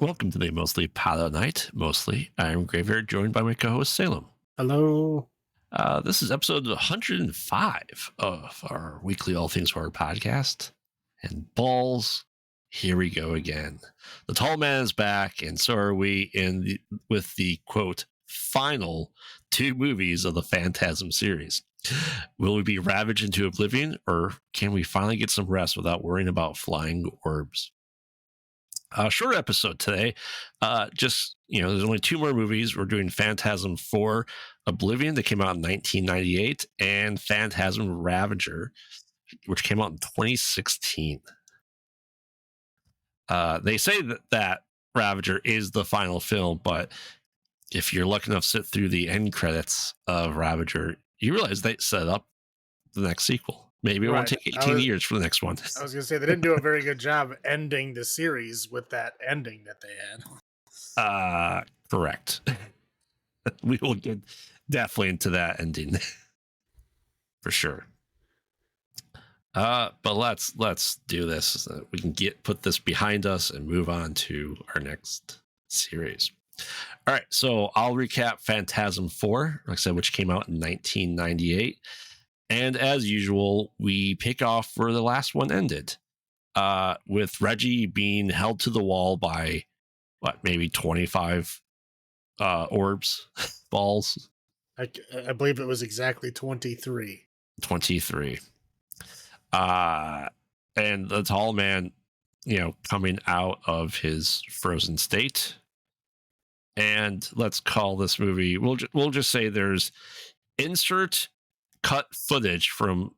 Welcome to the Mostly Paladin Night. Mostly, I'm Graveyard, joined by my co-host Salem. Hello. This is episode 105 of our weekly All Things Horror podcast. And balls, here we go again. The Tall Man is back, and so are we with the, quote, final two movies of the Phantasm series. Will we be ravaged into oblivion, or can we finally get some rest without worrying about flying orbs? Short episode today. There's only two more movies. We're doing Phantasm 4 Oblivion that came out in 1998 and Phantasm Ravager, which came out in 2016. They say that Ravager is the final film, but if you're lucky enough to sit through the end credits of Ravager, you realize they set up the next sequel. Maybe it won't take 18 years for the next one. I was going to say, they didn't do a very good job ending the series with that ending that they had. Correct. We will get definitely into that ending for sure. But let's do this so that we can put this behind us and move on to our next series. All right, so I'll recap Phantasm 4, like I said, which came out in 1998. And as usual, we pick off where the last one ended, with Reggie being held to the wall by, maybe 25 orbs, balls? I believe it was exactly 23. 23. And the Tall Man, coming out of his frozen state. And let's call this movie, we'll just say there's insert cut footage from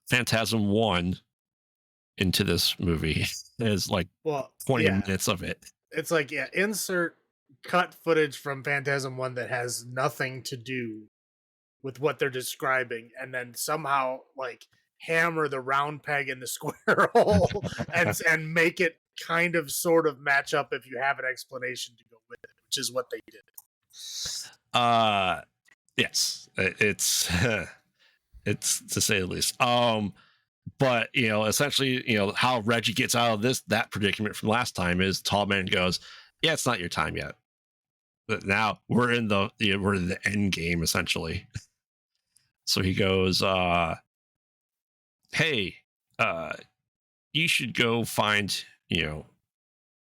Phantasm 1 into this movie. There's 20 minutes of it. It's insert cut footage from Phantasm 1 that has nothing to do with what they're describing, and then somehow hammer the round peg in the square hole and make it kind of sort of match up if you have an explanation to go with it, which is what they did. Yes, it's to say the least. But essentially, how Reggie gets out of that predicament from last time is Tall Man goes, "Yeah, it's not your time yet. But now we're in the end game essentially." So he goes, "Hey, you should go find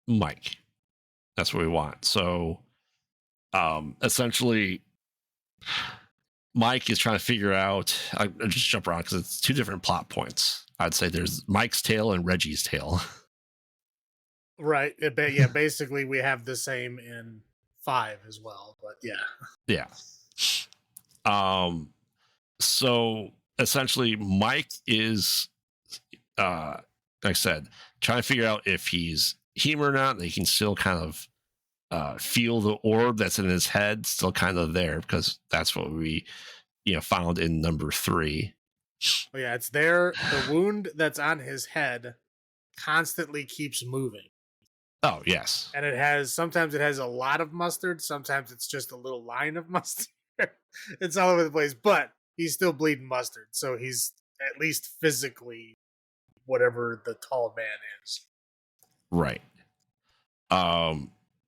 Mike. That's what we want." So, essentially, Mike is trying to figure out, I just jump around because it's two different plot points. I'd say there's Mike's tale and Reggie's tale. Right. Yeah, basically we have the same in 5 as well, but yeah. Yeah. So essentially Mike is, like I said, trying to figure out if he's him or not. They can still kind of feel the orb that's in his head still kind of there, because that's what we found in number 3. Oh yeah, it's there. The wound that's on his head constantly keeps moving. Oh yes. And sometimes it has a lot of mustard, sometimes it's just a little line of mustard. It's all over the place, but he's still bleeding mustard, so he's at least physically whatever the Tall Man is. Right.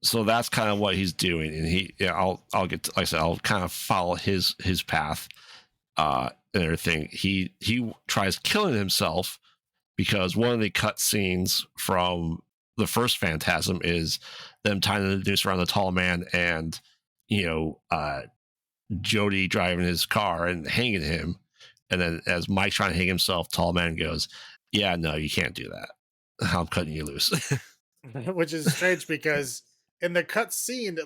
So that's kind of what he's doing, and I'll get to, like I said, I'll kind of follow his path, and everything. He tries killing himself because one of the cut scenes from the first Phantasm is them tying the noose around the Tall Man, and Jody driving his car and hanging him, and then as Mike's trying to hang himself, Tall Man goes, "Yeah, no, you can't do that. I'm cutting you loose." Which is strange because in the cut scene,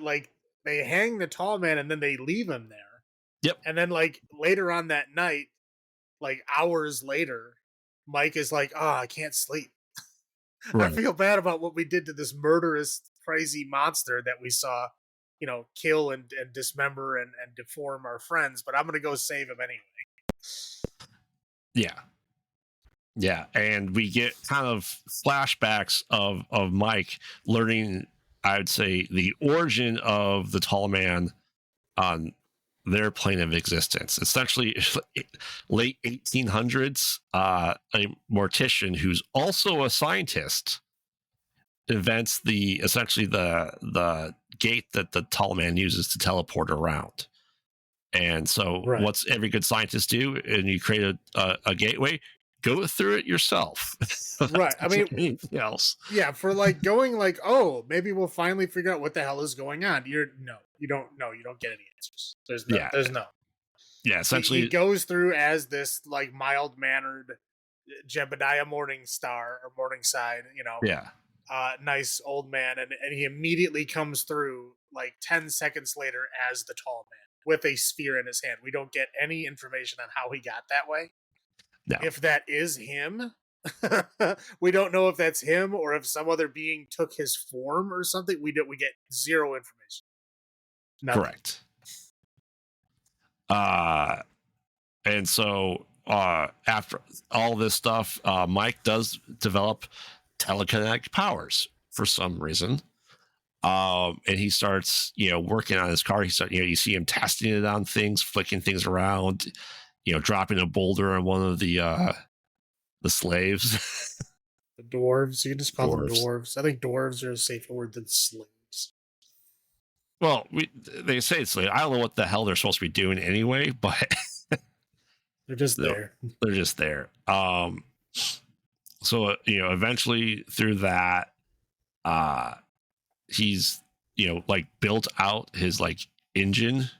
they hang the Tall Man and then they leave him there. Yep. And then later on that night, hours later, Mike is like, "Oh, I can't sleep. Right. I feel bad about what we did to this murderous, crazy monster that we saw, kill and dismember and deform our friends, but I'm going to go save him anyway." Yeah. Yeah, and we get kind of flashbacks of Mike learning, I would say, the origin of the Tall Man on their plane of existence. Essentially, late 1800s, a mortician who's also a scientist invents essentially the gate that the tall man uses to teleport around. And so Right. what's every good scientist do? And you create a gateway, go through it yourself. Right. I mean, anything else. yeah, for like going like, oh, maybe we'll finally figure out what the hell is going on. You don't know, you don't get any answers. Yeah. There's no. Yeah, He essentially. goes through as this like mild mannered Jebediah Morningstar or Morningside, Yeah. nice old man, and he immediately comes through like 10 seconds later as the tall man with a sphere in his hand. We don't get any information on how he got that way. No. If that is him, we don't know if that's him or if some other being took his form or something. We get zero information. Nothing. Correct. And so after all this stuff, Mike does develop telekinetic powers for some reason. And he starts, working on his car. You see him testing it on things, flicking things around, dropping a boulder on one of the slaves. The dwarves. You can just call them Dwarves. dwarves. I think dwarves are a safer word than slaves. Well, they say it's slave. I don't know what the hell they're supposed to be doing anyway, but they're just there. They're just there. So eventually through that, he's like built out his like engine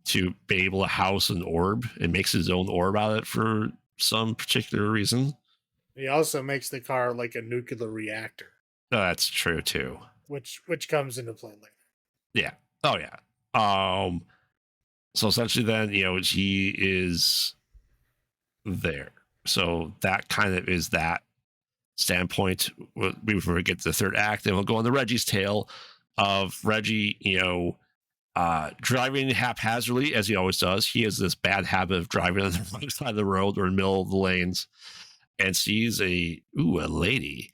to be able to house an orb and makes his own orb out of it for some particular reason. He also makes the car like a nuclear reactor. That's true too. Which comes into play later. Yeah. Oh yeah. So essentially then, he is there. So that kind of is that standpoint. Before we get to the third act, and we'll go on the Reggie's tale of Reggie, driving haphazardly as he always does. He has this bad habit of driving on the wrong side of the road or in the middle of the lanes, and sees a lady,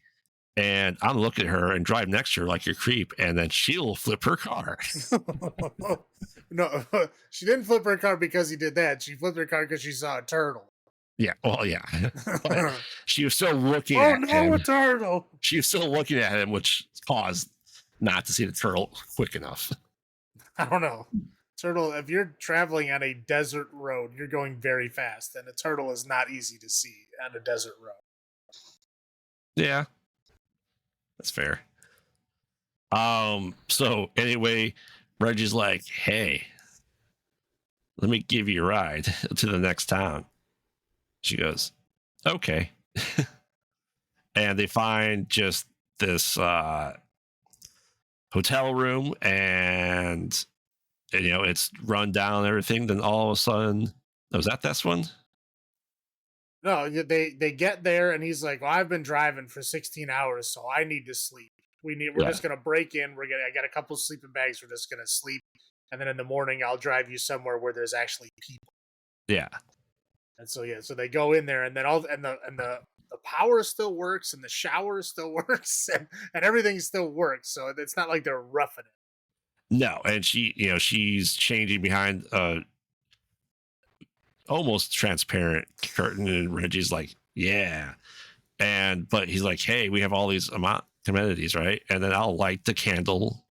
and I'm looking at her and drive next to her like a creep, and then she'll flip her car. No, she didn't flip her car because he did that. She flipped her car because she saw a turtle. Yeah, well, yeah. But she was still looking at him. A turtle. She was still looking at him, which caused not to see the turtle quick enough. I don't know. Turtle, if you're traveling on a desert road, you're going very fast, and a turtle is not easy to see on a desert road. Yeah. That's fair. So anyway, Reggie's like, hey, let me give you a ride to the next town. She goes, okay. And they find just this hotel room, and it's run down and everything. Then all of a sudden, was that this one? No, they get there, and he's like, well, I've been driving for 16 hours, so I need to sleep. We're just gonna break in. I got a couple sleeping bags. We're just gonna sleep, and then in the morning I'll drive you somewhere where there's actually people. Yeah. And so so they go in there, and then the power still works, and the shower still works, and everything still works. So it's not like they're roughing it. No, and she's changing behind almost transparent curtain, and Reggie's like, yeah. But he's like, hey, we have all these amenities, right? And then I'll light the candle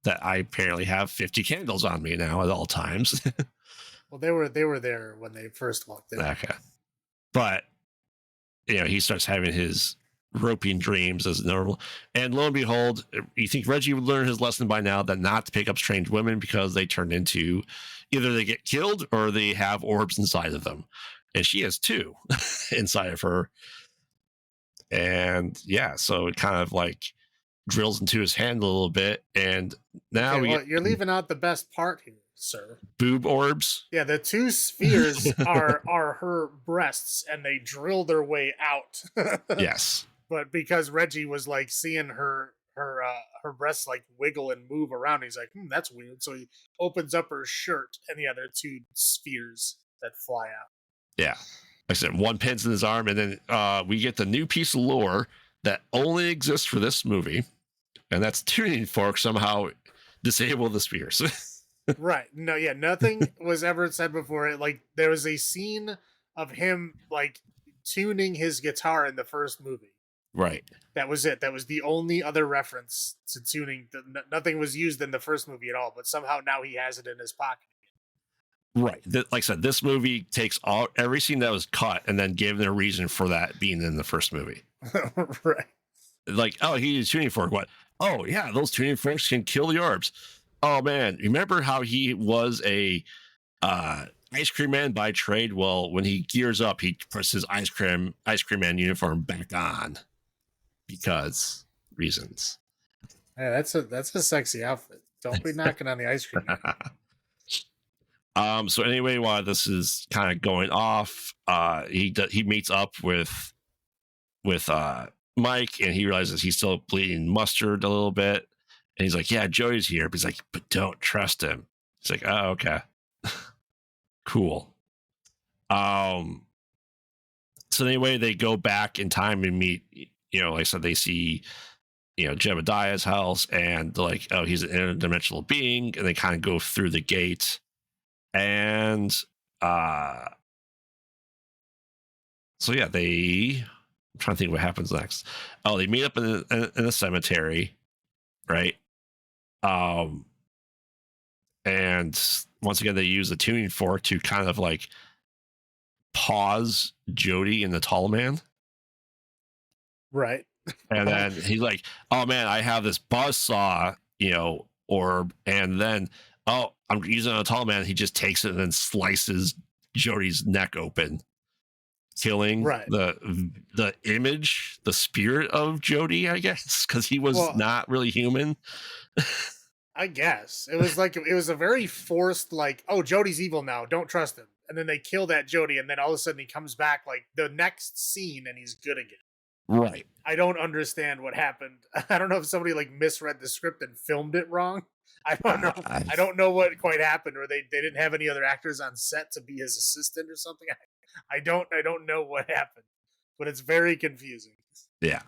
that I apparently have 50 candles on me now at all times. Well, they were there when they first walked in. Okay. But he starts having his roping dreams as normal. And lo and behold, you think Reggie would learn his lesson by now, that not to pick up strange women because they turn into either they get killed or they have orbs inside of them. And she has two inside of her. And yeah, so it kind of like drills into his hand a little bit. And now you're leaving out the best part here, sir. Boob orbs. Yeah, the two spheres are her breasts, and they drill their way out. Yes. But because Reggie was like seeing her breasts like wiggle and move around, he's like, that's weird. So he opens up her shirt, and the other two spheres that fly out. Yeah. Like I said, one pins in his arm, and then we get the new piece of lore that only exists for this movie, and that's tuning forks somehow disable the spheres. Right. No, yeah, nothing was ever said before. Like, there was a scene of him like tuning his guitar in the first movie. Right. That was it. That was the only other reference to tuning. Nothing was used in the first movie at all, but somehow now he has it in his pocket. Right. Like I said, this movie takes every scene that was cut and then gave them a reason for that being in the first movie. Right. Like, oh, he used tuning fork. What? Oh, yeah, those tuning forks can kill the orbs. Oh man, remember how he was a ice cream man by trade? Well, when he gears up, he puts his ice cream man uniform back on because reasons. Yeah, that's a sexy outfit. Don't be knocking on the ice cream man. So anyway, while this is kind of going off, he meets up with Mike, and he realizes he's still bleeding mustard a little bit, and he's like, "Yeah, Joey's here," but he's like, "But don't trust him." He's like, "Oh, okay, cool." So anyway, they go back in time and meet. Like I said, they see Jebediah's house, and they're like, "Oh, he's an interdimensional being," and they kind of go through the gate, and so yeah, I'm trying to think what happens next. Oh, they meet up in a cemetery, right? And once again, they use the tuning fork to kind of like pause Jody and the tall man. Right. And then he's like, "Oh man, I have this buzzsaw, orb." And then, "Oh, I'm using a tall man." He just takes it and then slices Jody's neck open, killing the image, the spirit of Jody, I guess, because he was not really human. I guess it was like it was a very forced, like, "Oh, Jody's evil now, don't trust him," and then they kill that Jody, and then all of a sudden he comes back like the next scene, and he's good again. Right. I don't understand what happened. I don't know if somebody like misread the script and filmed it wrong. I don't know. I don't know what quite happened, or they didn't have any other actors on set to be his assistant or something. I don't know what happened, but it's very confusing. Yeah.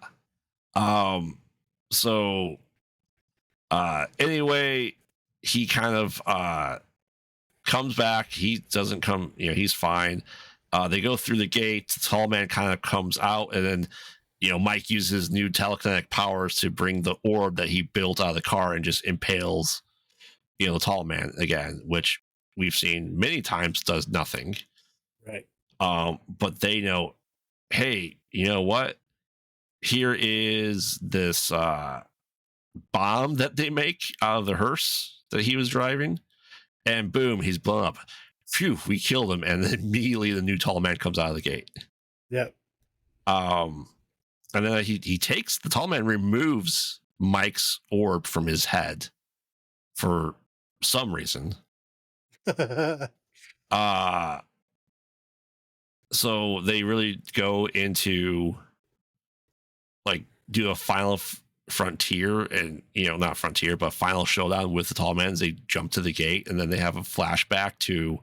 So anyway, he kind of comes back. He doesn't come, he's fine. They go through the gate. The tall man kind of comes out, and then Mike uses new telekinetic powers to bring the orb that he built out of the car and just impales the tall man again, which we've seen many times does nothing. Right. But they know, hey, you know what? Here is this bomb that they make out of the hearse that he was driving, and boom, he's blown up. Phew, we killed him, and then immediately the new tall man comes out of the gate. Yep. And then he takes the tall man, removes Mike's orb from his head for some reason. So they really go into like do a final frontier, and not frontier but final showdown with the tall man as they jump to the gate, and then they have a flashback to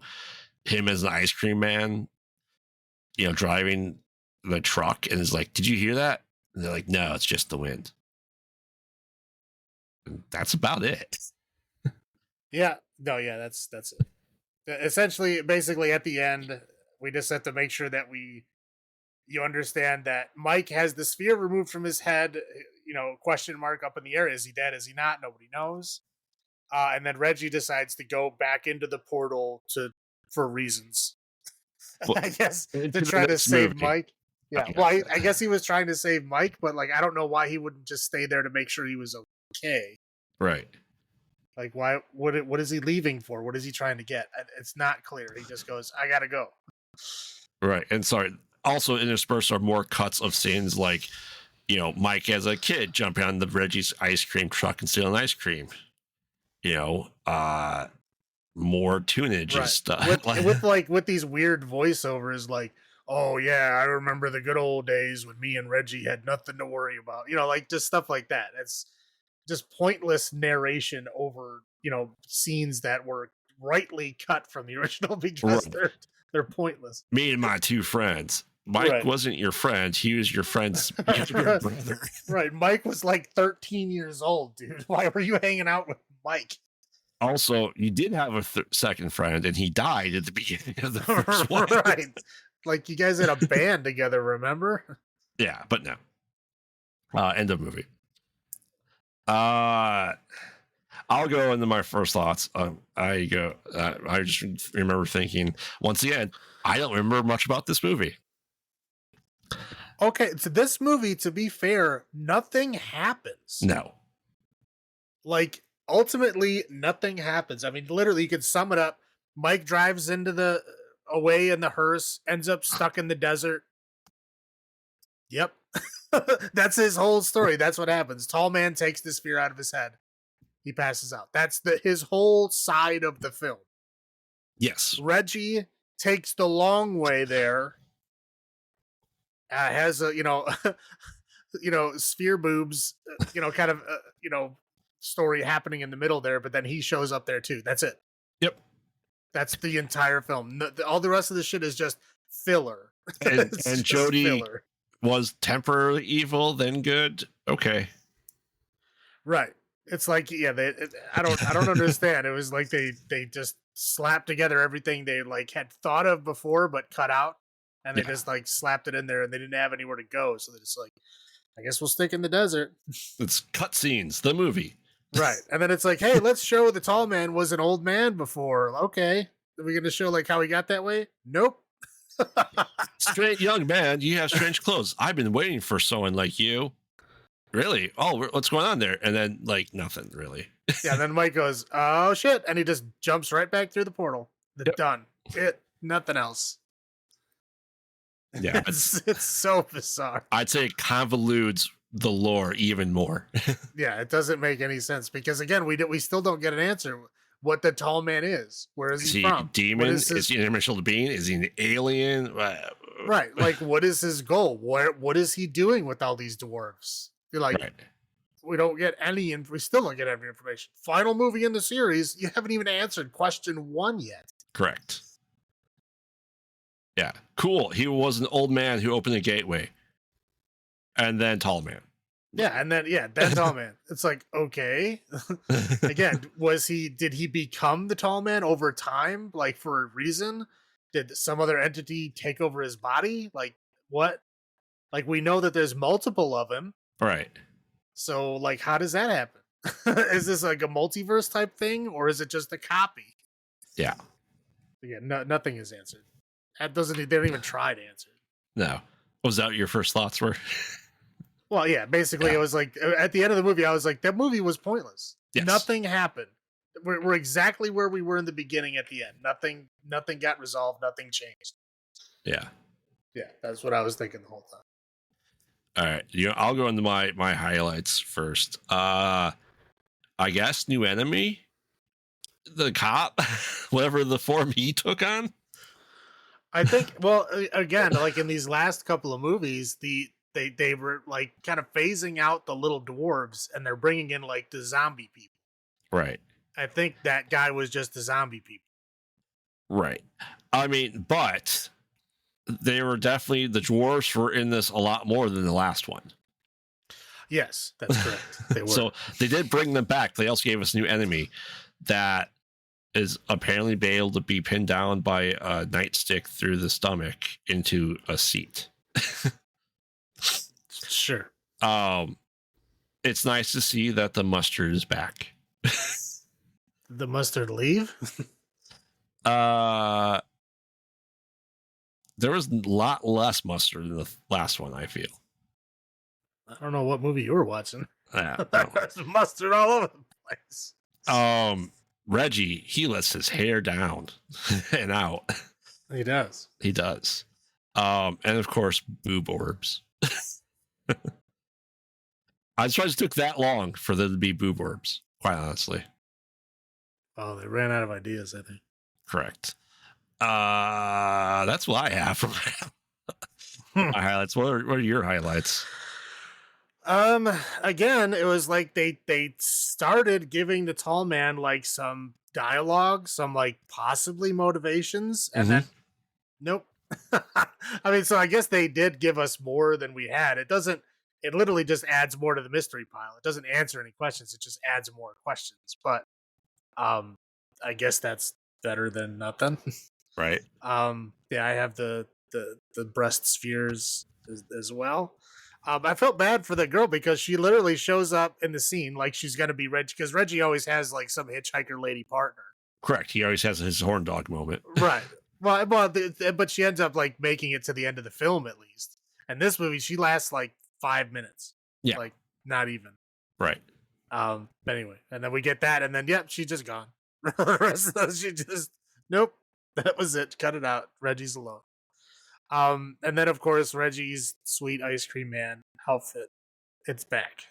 him as an ice cream man driving the truck, and is like, "Did you hear that?" And they're like, "No, it's just the wind." And that's about it. Yeah. No, yeah, that's it. Essentially, basically at the end, we just have to make sure that you understand that Mike has the sphere removed from his head, question mark up in the air. Is he dead? Is he not? Nobody knows. And then Reggie decides to go back into the portal for reasons. Well, I guess to try to save Mike. Yeah. Well, I guess he was trying to save Mike, but like I don't know why he wouldn't just stay there to make sure he was okay. Right. Like, why? What is he leaving for? What is he trying to get? It's not clear. He just goes, "I gotta go." Right. And sorry, also interspersed are more cuts of scenes like, Mike as a kid jumping on the Reggie's ice cream truck and stealing ice cream. More tunage and stuff. With these weird voiceovers, like, "Oh yeah, I remember the good old days when me and Reggie had nothing to worry about." Like just stuff like that. It's just pointless narration over, scenes that were rightly cut from the original because they're pointless. Me and my two friends. Mike wasn't your friend. He was your friend's younger brother. Right. Mike was like 13 years old, dude. Why were you hanging out with Mike? Also, you did have a second friend, and he died at the beginning of the first one. Right. Like you guys had a band together, remember? Yeah, but no. End of movie. I'll go into my first thoughts. I just remember thinking, once again, I don't remember much about this movie. Okay, so this movie, to be fair, nothing happens. No. Like, ultimately, nothing happens. I mean, literally, you could sum it up. Mike drives away in the hearse, ends up stuck in the desert. Yep. That's his whole story. That's what happens. Tall man takes the sphere out of his head. He passes out. That's his whole side of the film. Yes. Reggie takes the long way there. Has a sphere boobs, kind of story happening in the middle there, but then he shows up there too. That's it. Yep. That's the entire film. All the rest of the shit is just filler. And Jody was temporarily evil, then good. Okay. Right. It's like, yeah, I don't understand. It was like they just slapped together everything they like had thought of before but cut out, and they just like slapped it in there, and they didn't have anywhere to go, so they just like, I guess we'll stick in the desert. It's cutscenes, the movie. Right. And then it's like, hey, let's show the tall man was an old man before. Okay. Are we going to show like how he got that way? Nope. Straight young man, you have strange clothes. I've been waiting for someone like you. Really? Oh, what's going on there? And then like nothing really. Yeah. And then Mike goes, oh shit. And he just jumps right back through the portal. Done. Nothing else. Yeah. It's so bizarre. I'd say it convolutes the lore even more. Yeah. It doesn't make any sense because again, we still don't get an answer. What the tall man is. Where is he from? Demon? Is he an interdimensional being? Is he an alien? Right. Like, what is his goal? What is he doing with all these dwarves? You're like, right. We still don't get any information. Final movie in the series, you haven't even answered question 1 yet. Correct. Yeah. Cool. He was an old man who opened a gateway. And then tall man. Yeah, and then tall man. It's like, okay. Again, did he become the tall man over time, like for a reason? Did some other entity take over his body? Like what? Like we know that there's multiple of him. Right. So like how does that happen? Is this like a multiverse type thing, or is it just a copy? Yeah. Again, nothing is answered. They don't even try to answer. No. Was that your first thoughts were? Well, yeah, basically it was like at the end of the movie, I was like, that movie was pointless. Yes. Nothing happened. We're exactly where we were in the beginning at the end. Nothing got resolved. Nothing changed. Yeah. Yeah. That's what I was thinking the whole time. All right. I'll go into my highlights first. I guess new enemy, the cop, whatever the form he took on. I think, well, again, like in these last couple of movies, they were like kind of phasing out the little dwarves and they're bringing in like the zombie people. Right. I think that guy was just the zombie people. Right. I mean, but they were definitely, the dwarves were in this a lot more than the last one. Yes, that's correct. They were. So they did bring them back. They also gave us a new enemy that is apparently able to be pinned down by a nightstick through the stomach into a seat. Sure. It's nice to see that the mustard is back. The mustard leave? There was a lot less mustard in the last one, I feel. I don't know what movie you were watching. Yeah, there's mustard all over the place. Reggie, he lets his hair down and out. He does. He does. And of course, boob orbs. I'm surprised it took that long for there to be boob orbs, quite honestly. Oh, they ran out of ideas, I think. Correct. That's what I have for my highlights. What are your highlights? Again, it was like they started giving the tall man like some dialogue, some like possibly motivations, and then nope. I mean, so I guess they did give us more than we had. It literally just adds more to the mystery pile. It doesn't answer any questions. It just adds more questions. But I guess that's better than nothing. Right. Yeah, I have the breast spheres as well. I felt bad for the girl because she literally shows up in the scene like she's gonna be Reggie, because Reggie always has like some hitchhiker lady partner. Correct. He always has his horn dog moment. Right. But she ends up like making it to the end of the film at least. And this movie, she lasts like 5 minutes. Yeah. Like not even. Right. But anyway, and then we get that, and then yep, she's just gone. The rest of those, she just nope. That was it. Cut it out. Reggie's alone. And then of course Reggie's sweet ice cream man outfit. It's back.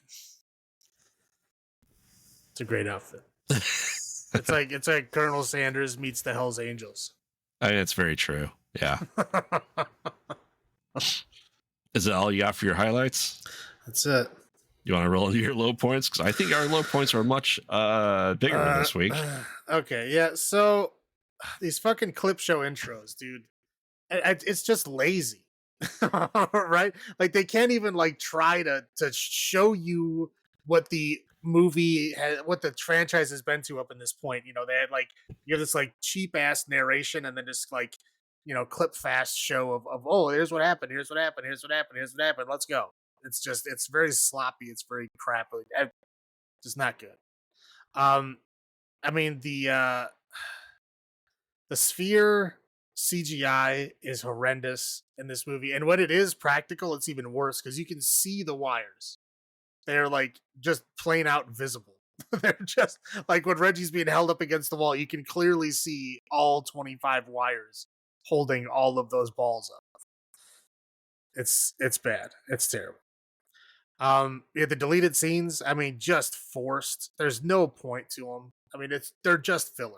It's a great outfit. It's like Colonel Sanders meets the Hells Angels. I mean, it's very true. Yeah. Is it all you got for your highlights? That's it. You want to roll into your low points? Because I think our low points are much bigger this week. Okay, yeah. So these fucking clip show intros, dude. It's just lazy, right? Like they can't even like try to show you what the movie has, what the franchise has been to up in this point. You know, they had like you have this like cheap ass narration and then just like clip fast show of oh, here's what happened, here's what happened, here's what happened, here's what happened. Let's go. It's very sloppy. It's very crappy. Just not good. I mean the sphere CGI is horrendous in this movie, and when it is practical, it's even worse because you can see the wires. They're like just plain out visible. They're just like when Reggie's being held up against the wall, you can clearly see all 25 wires holding all of those balls up. It's bad. It's terrible. Yeah, the deleted scenes, I mean, just forced. There's no point to them. I mean, they're just filler.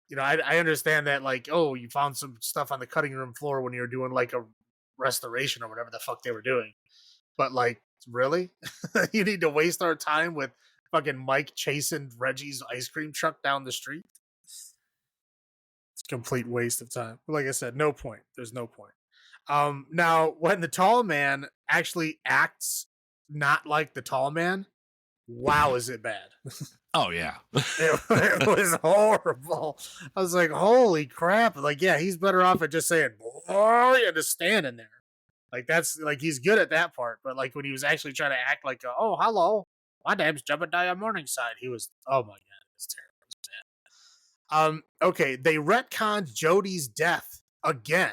You know, I understand that, like, oh, you found some stuff on the cutting room floor when you were doing like a restoration or whatever the fuck they were doing. But like, really? You need to waste our time with fucking Mike chasing Reggie's ice cream truck down the street? It's a complete waste of time. Like I said, no point. There's no point. Now, when the tall man actually acts not like the tall man, wow, is it bad? Oh, yeah. It was horrible. I was like, holy crap. Like, yeah, he's better off at just saying, boy, and just standing there. Like, that's, like, he's good at that part. But, like, when he was actually trying to act like, oh, hello, my name's Jebediah Morningside, he was, oh, my God, it was terrible. It was sad. Okay, they retconned Jodie's death again.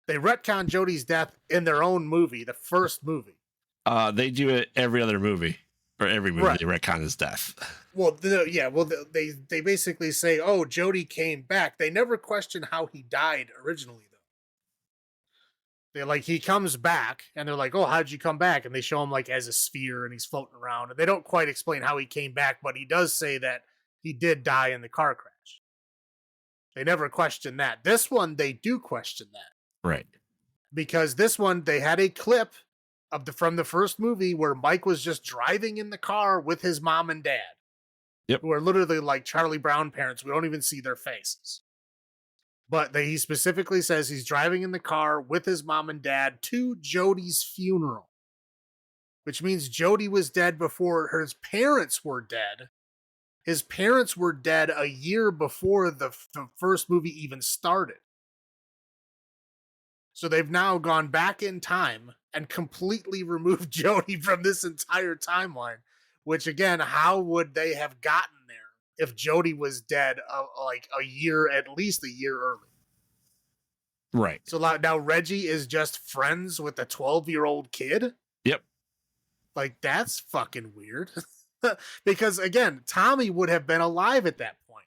They retconned Jodie's death in their own movie, the first movie. They do it every other movie. Or every movie Right. they retcon his death. Well, they basically say, oh, Jodie came back. They never question how he died originally, though. They're like, he comes back, and they're like, oh, how'd you come back? And they show him like as a sphere, and he's floating around. And they don't quite explain how he came back, but he does say that he did die in the car crash. They never question that. This one, they do question that. Right. Because this one, they had a clip from the first movie where Mike was just driving in the car with his mom and dad. Yep. Who are literally like Charlie Brown parents. We don't even see their faces. But he specifically says he's driving in the car with his mom and dad to Jodie's funeral. Which means Jodie was dead before her parents were dead. His parents were dead a year before the first movie even started. So they've now gone back in time and completely removed Jodie from this entire timeline. Which again, how would they have gotten there if Jodie was dead like at least a year early? Right. So now Reggie is just friends with a 12-year-old kid? Yep. Like, that's fucking weird. Because again, Tommy would have been alive at that point.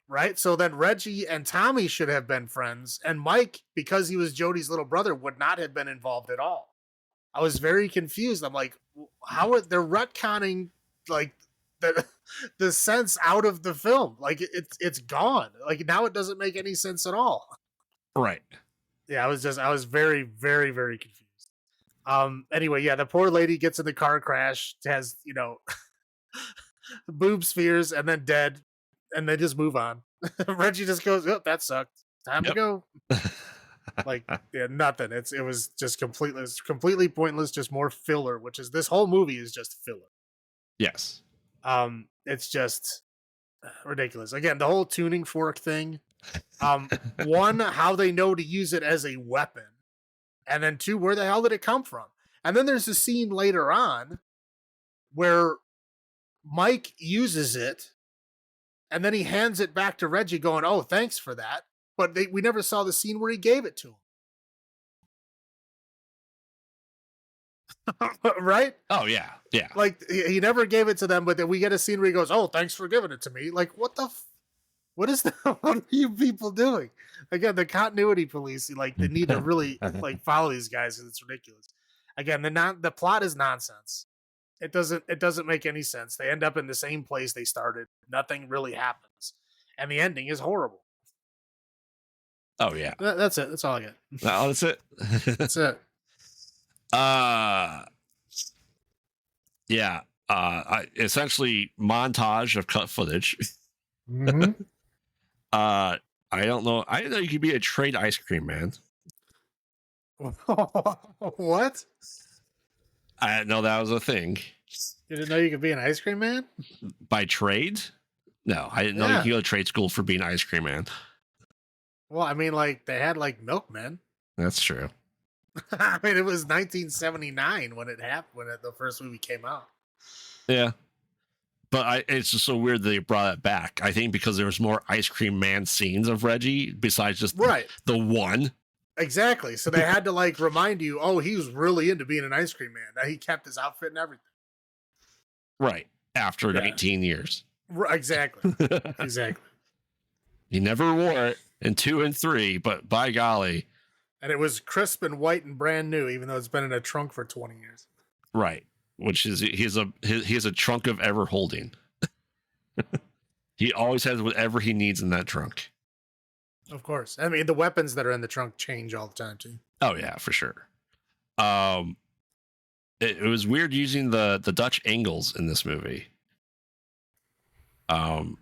Right? So then Reggie and Tommy should have been friends, and Mike, because he was Jodie's little brother, would not have been involved at all. I was very confused. I'm like, how are they're retconning like the sense out of the film? Like it's gone. Like now it doesn't make any sense at all. Right. Yeah, I was very, very, very confused. Anyway, yeah, the poor lady gets in the car crash, has, boob spheres, and then dead, and they just move on. Reggie just goes, oh, that sucked. Time to go. Like, yeah, nothing. It was just completely pointless, just more filler, which is this whole movie is just filler. Yes. It's just ridiculous. Again, the whole tuning fork thing, One, how they know to use it as a weapon, and then two, where the hell did it come from? And then there's a scene later on where Mike uses it, and then he hands it back to Reggie, going, "Oh, thanks for that." But we never saw the scene where he gave it to him. Right? Oh yeah, yeah. Like he never gave it to them, but then we get a scene where he goes, "Oh, thanks for giving it to me." Like, what the? What is that? What are you people doing? Again, the continuity police, like they need to really like follow these guys because it's ridiculous. Again, the plot is nonsense. It doesn't make any sense. They end up in the same place they started. Nothing really happens, and the ending is horrible. Oh yeah. That's it. That's all I get. No, that's it. That's it. Yeah. Essentially montage of cut footage. Mm-hmm. I don't know. I didn't know you could be a trade ice cream man. What? I didn't know that was a thing. You didn't know you could be an ice cream man? By trade? No, I didn't know you could go to trade school for being an ice cream man. Well, I mean, like they had like milkmen. That's true. I mean, it was 1979 when it happened, when the first movie came out. Yeah. But it's just so weird that they brought it back. I think because there was more ice cream man scenes of Reggie besides just the one. Exactly. So they had to like remind you, oh, he was really into being an ice cream man. That he kept his outfit and everything. Right. After 19 years. Exactly. Exactly. He never wore it in 2 and 3, but by golly. And it was crisp and white and brand new, even though it's been in a trunk for 20 years. Right. Which is he has a trunk of ever holding. He always has whatever he needs in that trunk. Of course. I mean, the weapons that are in the trunk change all the time too. Oh yeah, for sure. It was weird using the Dutch angles in this movie. You know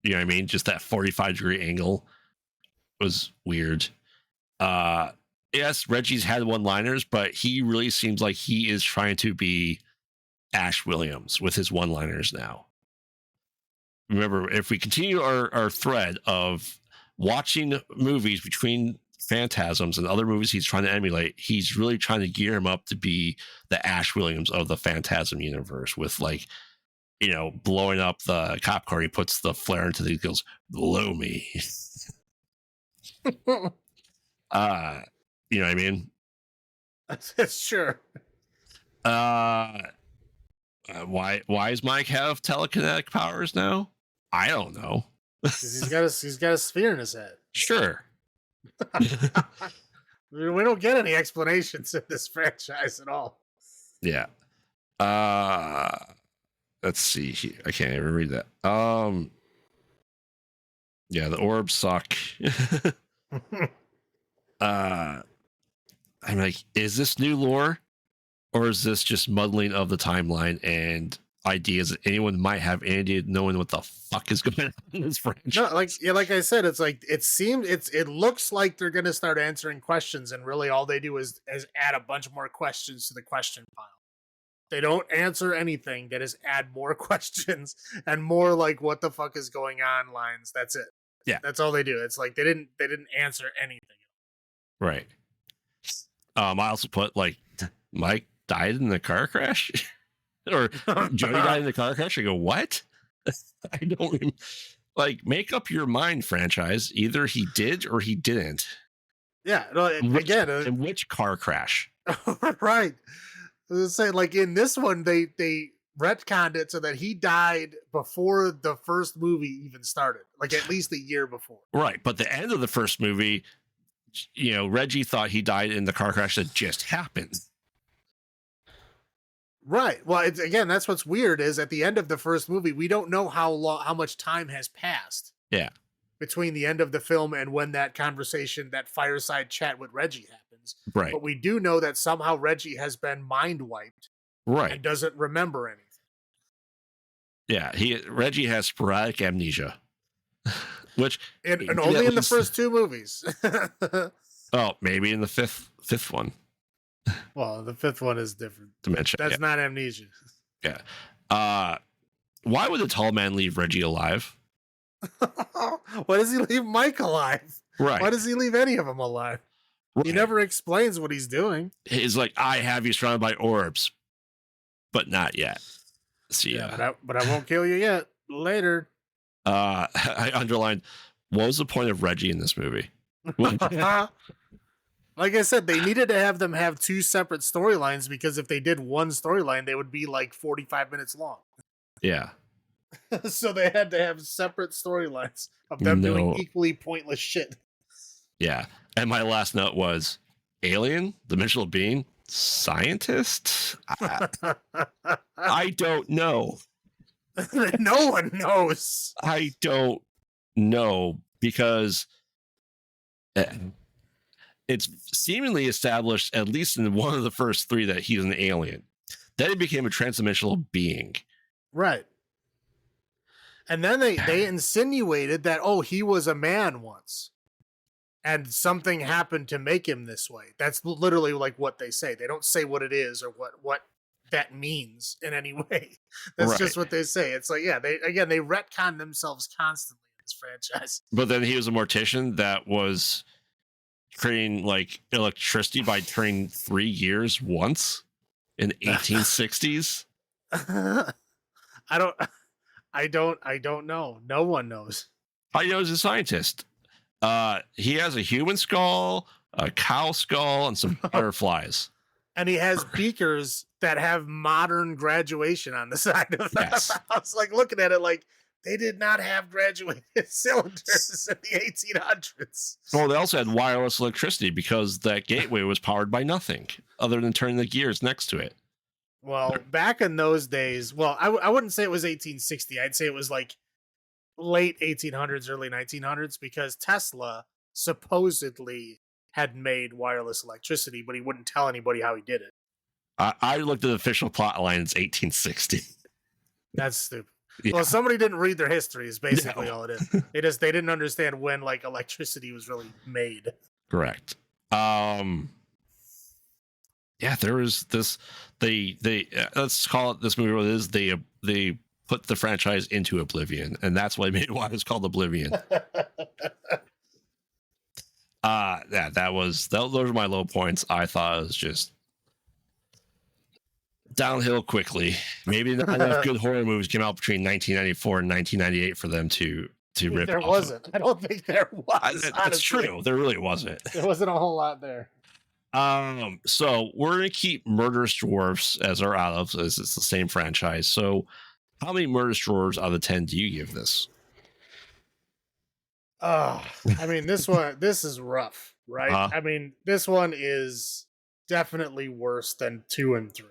what I mean? Just that 45-degree angle was weird. Yes, Reggie's had one-liners, but he really seems like he is trying to be Ash Williams with his one-liners now. Remember, if we continue our thread of watching movies between Phantasms and other movies he's trying to emulate, he's really trying to gear him up to be the Ash Williams of the Phantasm universe with, like, you know, blowing up the cop car. He puts the flare into the, he goes, "Blow me." You know what I mean? Sure. Why does Mike have telekinetic powers now? I don't know. He's got a sphere in his head. Sure. We don't get any explanations in this franchise at all. Yeah. Let's see here. I can't even read that. Yeah, the orbs suck. I'm like, is this new lore, or is this just muddling of the timeline and ideas that anyone might have any idea knowing what the fuck is going on in this franchise? No, like I said, it's like it looks like they're gonna start answering questions, and really all they do is add a bunch more questions to the question pile. They don't answer anything. They just add more questions and more like what the fuck is going on lines. That's it. Yeah, that's all they do. It's like they didn't answer anything. Right. I also put, like, Mike died in the car crash, or Jody died in the car crash. I go, what? I don't even, like, make up your mind, franchise. Either he did or he didn't. Yeah. No, again, in which car crash? Right. I was saying, like, in this one, they retconned it so that he died before the first movie even started, like at least a year before. Right. But the end of the first movie, you know, Reggie thought he died in the car crash that just happened. Right. Well, again, that's what's weird is at the end of the first movie, we don't know how much time has passed. Yeah. Between the end of the film and when that conversation, that fireside chat with Reggie happens. Right. But we do know that somehow Reggie has been mind wiped. Right. And doesn't remember anything. Yeah. Reggie has sporadic amnesia. Which and only in the first two movies. Oh, maybe in the fifth one. Well, the fifth one is different. Dementia. That's not amnesia. Yeah. Why would the tall man leave Reggie alive? Why does he leave Mike alive? Why Right. does he leave any of them alive? He Right. never explains what he's doing. He's like, I have you surrounded by orbs, but not yet. See ya. Yeah, but I won't kill you yet. Later. I underlined, what was the point of Reggie in this movie? Like I said, they needed to have them have two separate storylines because if they did one storyline, they would be like 45 minutes long. Yeah. So they had to have separate storylines of them doing equally pointless shit. Yeah. And my last note was alien, dimensional being, scientist? I don't know. No one knows. I don't know because it's seemingly established, at least in one of the first three, that he's an alien. Then he became a transdimensional being. Right. And then they insinuated that, oh, he was a man once. And something happened to make him this way. That's literally like what they say. They don't say what it is or what that means in any way. That's just what they say. It's like, yeah, they retcon themselves constantly in this franchise. But then he was a mortician that was creating like electricity by turning 3 years once in the 1860s. I don't know. No one knows. I know he's a scientist. He has a human skull, a cow skull, and some butterflies. And he has beakers that have modern graduation on the side of them. Yes. I was like looking at it like they did not have graduated cylinders in the 1800s. Well, they also had wireless electricity because that gateway was powered by nothing other than turning the gears next to it. Well, back in those days, well, I wouldn't say it was 1860. I'd say it was like late 1800s, early 1900s, because Tesla supposedly had made wireless electricity, but he wouldn't tell anybody how he did it. I looked at the official plot line. It's 1860. That's stupid. Yeah. Well, somebody didn't read their history is basically all it is. They didn't understand when like electricity was really made. Correct. Yeah, there was this. They let's call it this movie what it is. They put the franchise into Oblivion, and that's why it's called Oblivion. Yeah, those are my low points. I thought it was just downhill quickly. Maybe not enough good horror movies came out between 1994 and 1998 for them to rip. There wasn't. I don't think there was. That's true. There really wasn't. There wasn't a whole lot there. So we're gonna keep Murderous Dwarfs as our out of, as it's the same franchise. So, how many Murderous Dwarfs out of 10 do you give this? I mean, this is rough, right? I mean, this one is definitely worse than 2 and 3.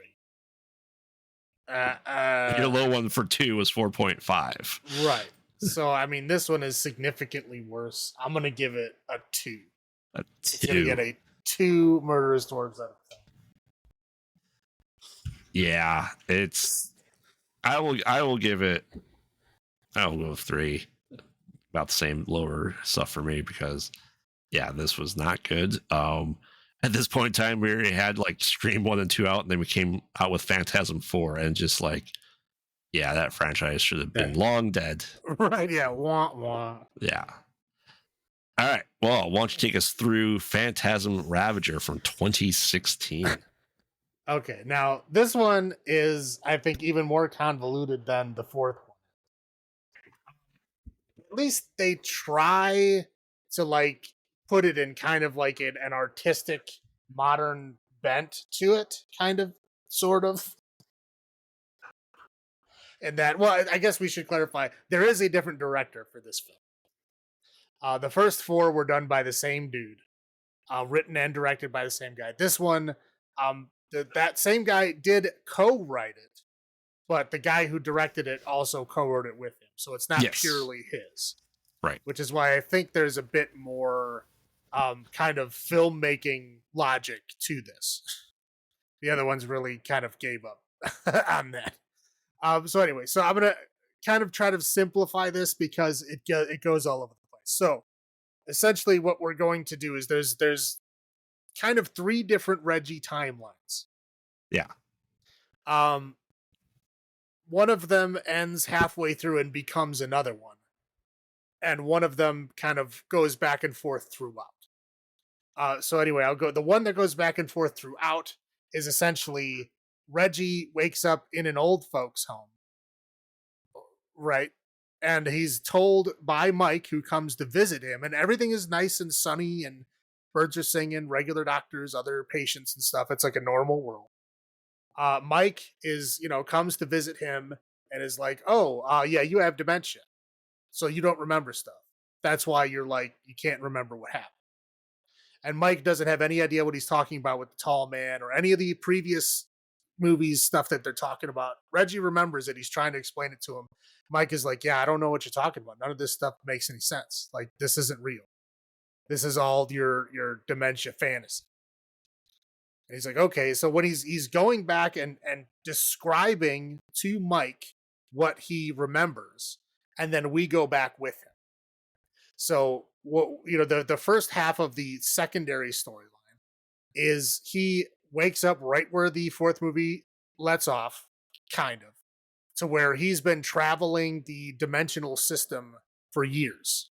Your low one for 2 was 4.5. Right. So, I mean, this one is significantly worse. I'm going to give it a 2. A 2. It's going to get a 2 Murderous Dwarfs out of 10. Yeah, I will give it. I will go with 3. About the same lower stuff for me because, yeah, this was not good. At this point in time, we already had like Scream 1 and 2 out, and then we came out with Phantasm 4, and just like, yeah, that franchise should have been long dead. Right? Yeah. Wah wah. Yeah. All right. Well, why don't you take us through Phantasm Ravager from 2016? Okay. Now, this one is, I think, even more convoluted than the fourth one. At least they try to like put it in kind of like an artistic modern bent to it, kind of, sort of. And that, well, I guess we should clarify, there is a different director for this film. The first 4 were done by the same dude, written and directed by the same guy. This one, that same guy did co-write it, but the guy who directed it also co-wrote it with him. So it's not purely his. Right. Which is why I think there's a bit more kind of filmmaking logic to this. The other ones really kind of gave up on that. So anyway, so I'm going to kind of try to simplify this because it goes all over the place. So essentially what we're going to do is there's kind of 3 different Reggie timelines. Yeah. One of them ends halfway through and becomes another one. and one of them kind of goes back and forth throughout. So anyway, I'll go. The one that goes back and forth throughout is essentially Reggie wakes up in an old folks' home, right? And he's told by Mike, who comes to visit him, and everything is nice and sunny, and birds are singing, regular doctors, other patients, and stuff. It's like a normal world. Mike is, comes to visit him and is like, "Oh, yeah, you have dementia, so you don't remember stuff. That's why you're like you can't remember what happened." And Mike doesn't have any idea what he's talking about with the tall man or any of the previous movies stuff that they're talking about. Reggie remembers it. He's trying to explain it to him. Mike is like, "Yeah, I don't know what you're talking about. None of this stuff makes any sense. Like, this isn't real. This is all your dementia fantasy." And he's like, "Okay." So when he's going back and describing to Mike what he remembers, and then we go back with him. So what the first half of the secondary storyline is he wakes up right where the fourth movie lets off, kind of, to where he's been traveling the dimensional system for years.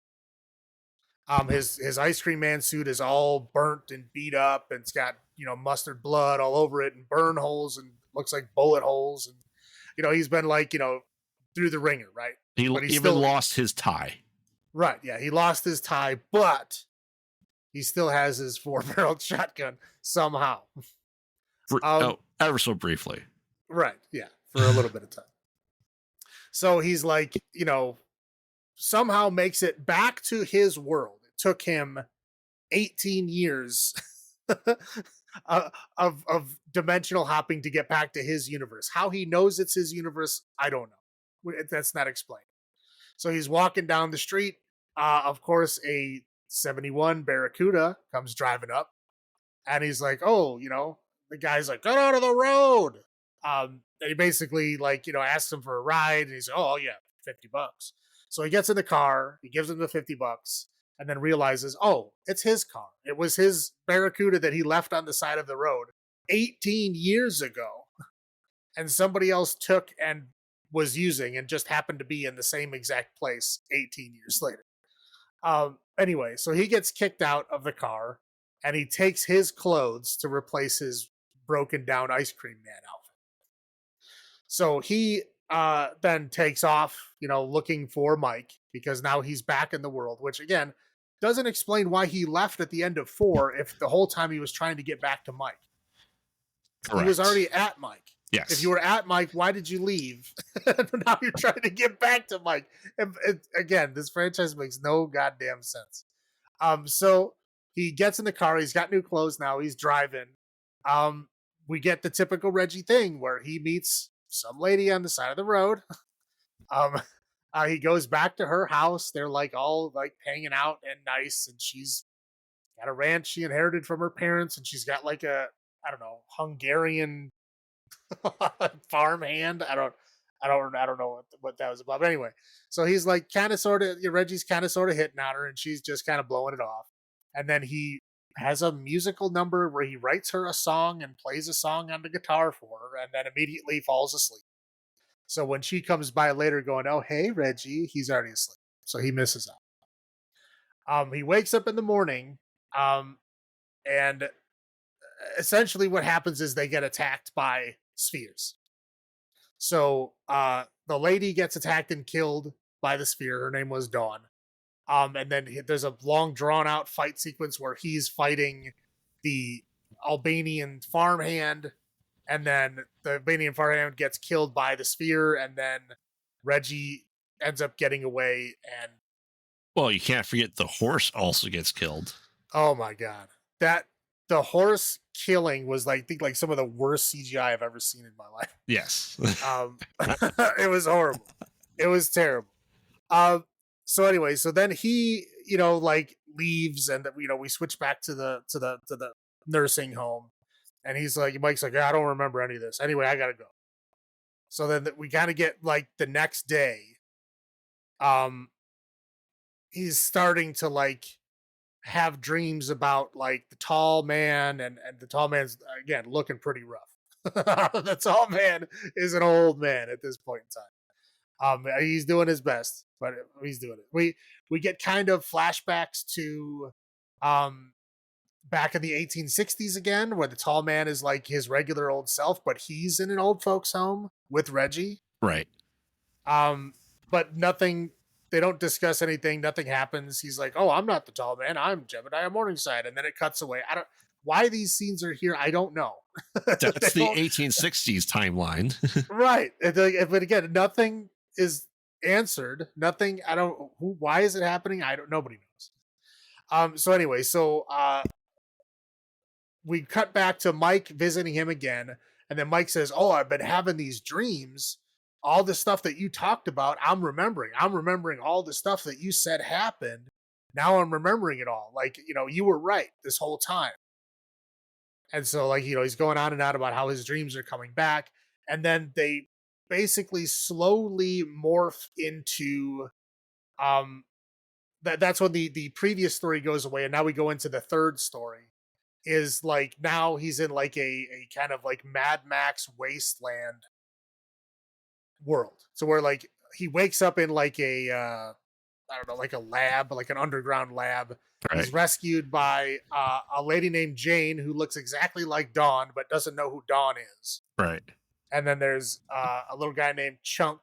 His ice cream man suit is all burnt and beat up, and it's got mustard blood all over it, and burn holes, and looks like bullet holes, and he's been like through the ringer, right? He But he's even still lost his tie. right. Yeah, he lost his tie, but he still has his 4-barreled shotgun somehow. Ever so briefly. Right. Yeah, for a little bit of time. So he's like, somehow makes it back to his world. It took him 18 years of dimensional hopping to get back to his universe. How he knows it's his universe, I don't know. That's not explained. So he's walking down the street. Of course, a 71 Barracuda comes driving up, and he's like, "Oh, the guy's like, get out of the road." And he basically asks him for a ride, and he's like, "Oh yeah, $50." So he gets in the car, he gives him the $50, and then realizes, oh, it's his car. It was his Barracuda that he left on the side of the road 18 years ago, and somebody else took and was using, and just happened to be in the same exact place 18 years later. Anyway, so he gets kicked out of the car, and he takes his clothes to replace his broken down ice cream man outfit. So he then takes off, looking for Mike, because now he's back in the world, which again doesn't explain why he left at the end of 4 if the whole time he was trying to get back to Mike. Correct. He was already at Mike. Yes. If you were at Mike, why did you leave? Now you're trying to get back to Mike. Again, this franchise makes no goddamn sense. So he gets in the car. He's got new clothes now. He's driving. We get the typical Reggie thing where he meets some lady on the side of the road. He goes back to her house. They're all hanging out and nice, and she's got a ranch she inherited from her parents, and she's got a Hungarian farmhand. I don't know what that was about. But anyway, so he's Reggie's kind of sort of hitting on her, and she's just kind of blowing it off. And then he has a musical number where he writes her a song and plays a song on the guitar for her, and then immediately falls asleep. So when she comes by later going, "Oh, hey, Reggie," he's already asleep. So he misses out. He wakes up in the morning, and essentially what happens is they get attacked by spheres. So the lady gets attacked and killed by the sphere. Her name was Dawn. And then there's a long drawn out fight sequence where he's fighting the Albanian farmhand, and then the Albanian farmhand gets killed by the sphere, and then Reggie ends up getting away. And well, you can't forget the horse also gets killed. Oh my god, the horse killing was I think some of the worst CGI I've ever seen in my life. Yes. It was horrible. It was terrible. So anyway, so then he, leaves, and we switch back to the nursing home, and Mike's like, "Yeah, I don't remember any of this. Anyway, I gotta go." So then we kind of get the next day. He's starting to have dreams about the tall man, and the tall man's again looking pretty rough. The tall man is an old man at this point in time. He's doing his best, but he's doing it. We get kind of flashbacks to back in the 1860s again, where the tall man is like his regular old self, but he's in an old folks home with Reggie. Right. But nothing. They don't discuss anything. Nothing happens. He's like, "Oh, I'm not the tall man. I'm Jebediah Morningside," and then it cuts away. I don't. Why these scenes are here, I don't know. That's the 1860s timeline. Right. But again, nothing is answered. Nothing. I don't. Why is it happening? I don't. Nobody knows. So anyway, we cut back to Mike visiting him again, and then Mike says, "Oh, I've been having these dreams. All the stuff that you talked about, I'm remembering. I'm remembering all the stuff that you said happened. Now I'm remembering it all. Like, you were right this whole time." And so, like, he's going on and on about how his dreams are coming back, and then they basically slowly morph into that's when the previous story goes away, and now we go into the third story. Is like now he's in like a kind of like Mad Max wasteland world. So where like he wakes up in like a I don't know, like a lab, like an underground lab. Right. He's rescued by a lady named Jane who looks exactly like Dawn but doesn't know who Dawn is. Right. And then there's a little guy named Chunk,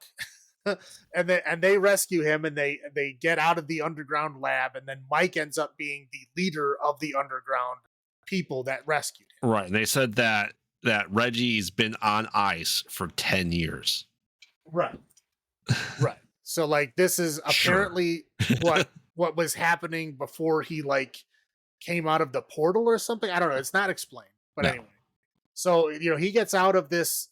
and they rescue him, and they get out of the underground lab, and then Mike ends up being the leader of the underground people that rescued him. Right. And they said that Reggie's been on ice for 10 years. Right. Right. So like this is apparently what was happening before he like came out of the portal or something. I don't know. It's not explained. But anyway. So, he gets out of this,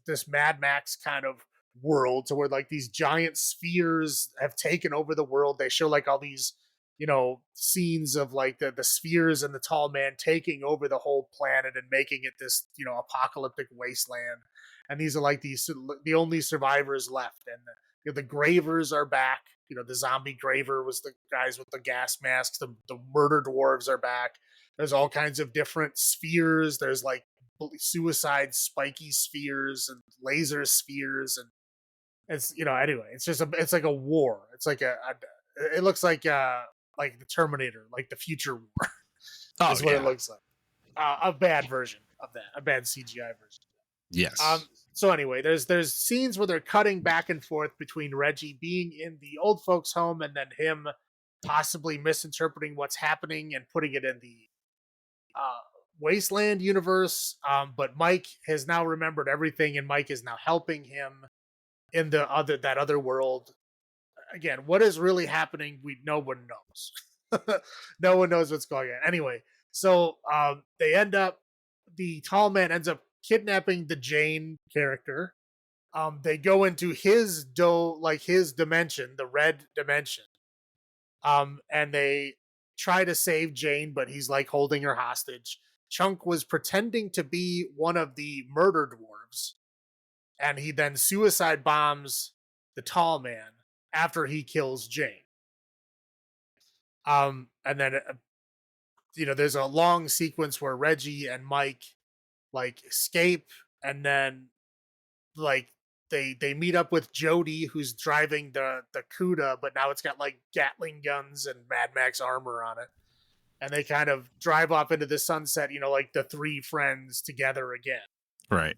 this Mad Max kind of world to where like these giant spheres have taken over the world. They show like all these, scenes of like the spheres and the tall man taking over the whole planet and making it this, apocalyptic wasteland. And these are like the only survivors left. And the Gravers are back. The zombie Graver was the guys with the gas masks. The murder dwarves are back. There's all kinds of different spheres. There's like suicide spiky spheres and laser spheres, and it's anyway, it's like a war. It's like it looks like the Terminator, like the future war. Is what it looks like. A bad version of that, a bad CGI version. Yes. So anyway, there's scenes where they're cutting back and forth between Reggie being in the old folks home and then him possibly misinterpreting what's happening and putting it in the Wasteland universe. But Mike has now remembered everything, and Mike is now helping him in that other world. Again, what is really happening? No one knows. No one knows what's going on. Anyway, so the tall man ends up kidnapping the Jane character. They go into his dimension, the red dimension. And they try to save Jane, but he's like holding her hostage. Chunk was pretending to be one of the murder dwarves, and he then suicide bombs the tall man after he kills Jane. And then there's a long sequence where Reggie and Mike like escape, and then like they meet up with Jody, who's driving the Cuda, but now it's got like Gatling guns and Mad Max armor on it. And they kind of drive off into the sunset, like the three friends together again. Right.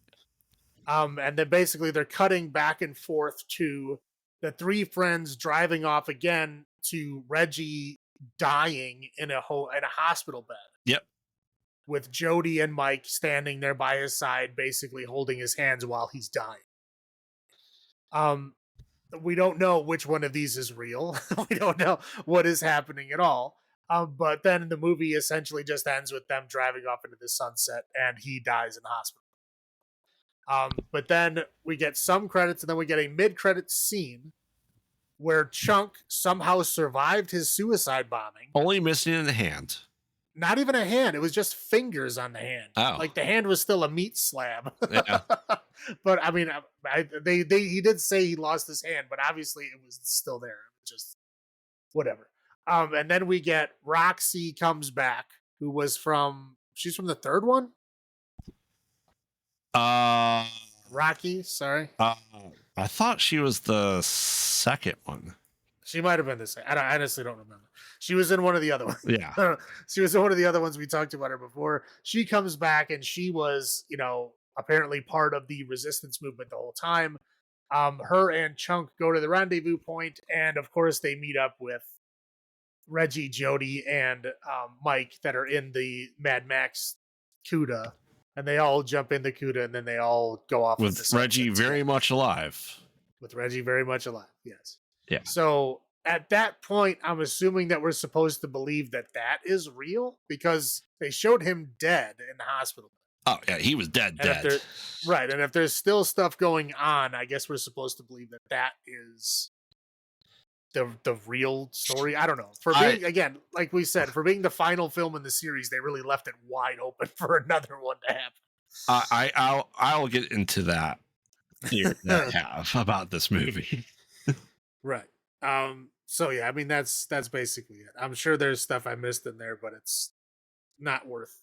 And then basically they're cutting back and forth to the three friends driving off again to Reggie dying in a hospital bed. Yep. With Jody and Mike standing there by his side, basically holding his hands while he's dying. We don't know which one of these is real. We don't know what is happening at all. But then the movie essentially just ends with them driving off into the sunset, and he dies in the hospital. But then we get some credits, and then we get a mid-credits scene where Chunk somehow survived his suicide bombing. Only missing in the hand. Not even a hand. It was just fingers on the hand. Oh. Like the hand was still a meat slab. Yeah. But I mean, he did say he lost his hand, but obviously it was still there. Just whatever. And then we get Roxy comes back, who was she's from the third one. Rocky, sorry. I thought she was the second one. She might have been the same. I honestly don't remember. She was in one of the other ones. Yeah. She was in one of the other ones. We talked about her before. She comes back and she was, apparently part of the resistance movement the whole time. Her and Chunk go to the rendezvous point, and of course they meet up with Reggie, Jody, and Mike that are in the Mad Max CUDA, and they all jump in the CUDA, and then they all go off with Reggie very much alive. With Reggie very much alive, yes. Yeah. So at that point, I'm assuming that we're supposed to believe that is real because they showed him dead in the hospital. Oh yeah, he was dead. Right, and if there's still stuff going on, I guess we're supposed to believe that is the real story. I don't know. For being, again, like we said, for being the final film in the series, they really left it wide open for another one to happen. I'll get into that here that I have about this movie. Right. So yeah, I mean that's basically it. I'm sure there's stuff I missed in there, but it's not worth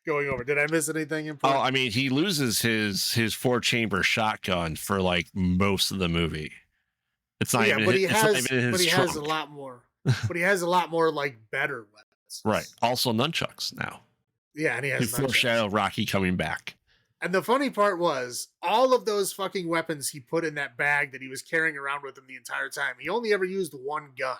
going over. Did I miss anything important? Oh, I mean, he loses his 4-chamber shotgun for like most of the movie. It's not even. But he has trunk. A lot more. But he has a lot more like better weapons. Right. Also nunchucks now. Yeah, and he has foreshadow Rocky coming back. And the funny part was, all of those fucking weapons he put in that bag that he was carrying around with him the entire time, he only ever used one gun.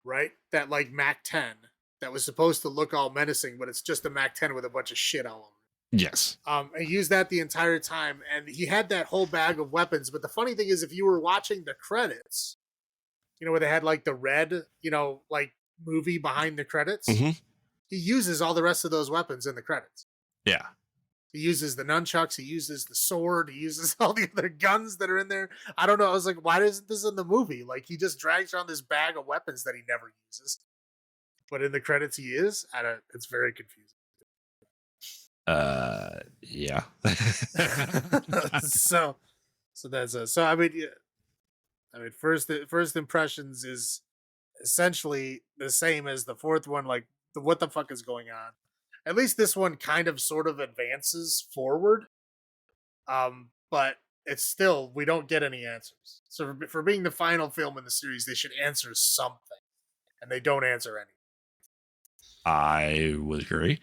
Right? That, like, MAC-10 that was supposed to look all menacing, but it's just a MAC-10 with a bunch of shit all over it. Yes. He used that the entire time, and he had that whole bag of weapons. But the funny thing is, if you were watching the credits, where they had, like, the red, like, movie behind the credits, he uses all the rest of those weapons in the credits. Yeah. He uses the nunchucks. He uses the sword. He uses all the other guns that are in there. I don't know. I was like, why isn't this in the movie? Like, he just drags around this bag of weapons that he never uses. But in the credits, he is. It's very confusing. Yeah. so that's it. So, I mean, first impressions is essentially the same as the fourth one. Like, what the fuck is going on? At least this one kind of sort of advances forward. But it's still, we don't get any answers. So for being the final film in the series, they should answer something. And they don't answer any. I would agree.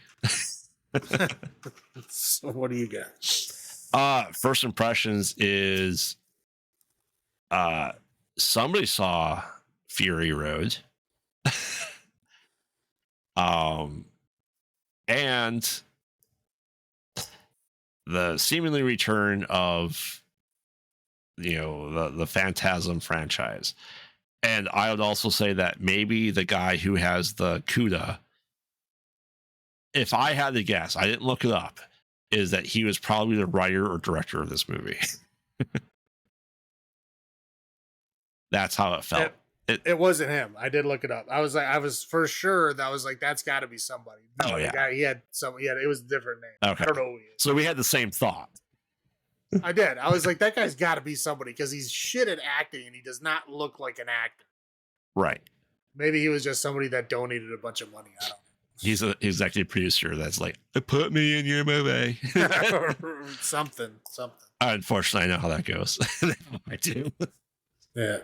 So what do you got? First impressions is somebody saw Fury Road. And the seemingly return of the Phantasm franchise. And I would also say that maybe the guy who has the CUDA, if I had to guess, I didn't look it up, is that he was probably the writer or director of this movie. That's how it felt. It wasn't him. I did look it up. I was for sure that was like, that's got to be somebody. No, oh, yeah. The guy, it was a different name. Okay. I don't know who he is. So we had the same thought. I did. I was like, that guy's got to be somebody because he's shit at acting and he does not look like an actor. Right. Maybe he was just somebody that donated a bunch of money. I don't know. He's an executive producer that's like, put me in your movie. something. Unfortunately, I know how that goes. I do. Yeah.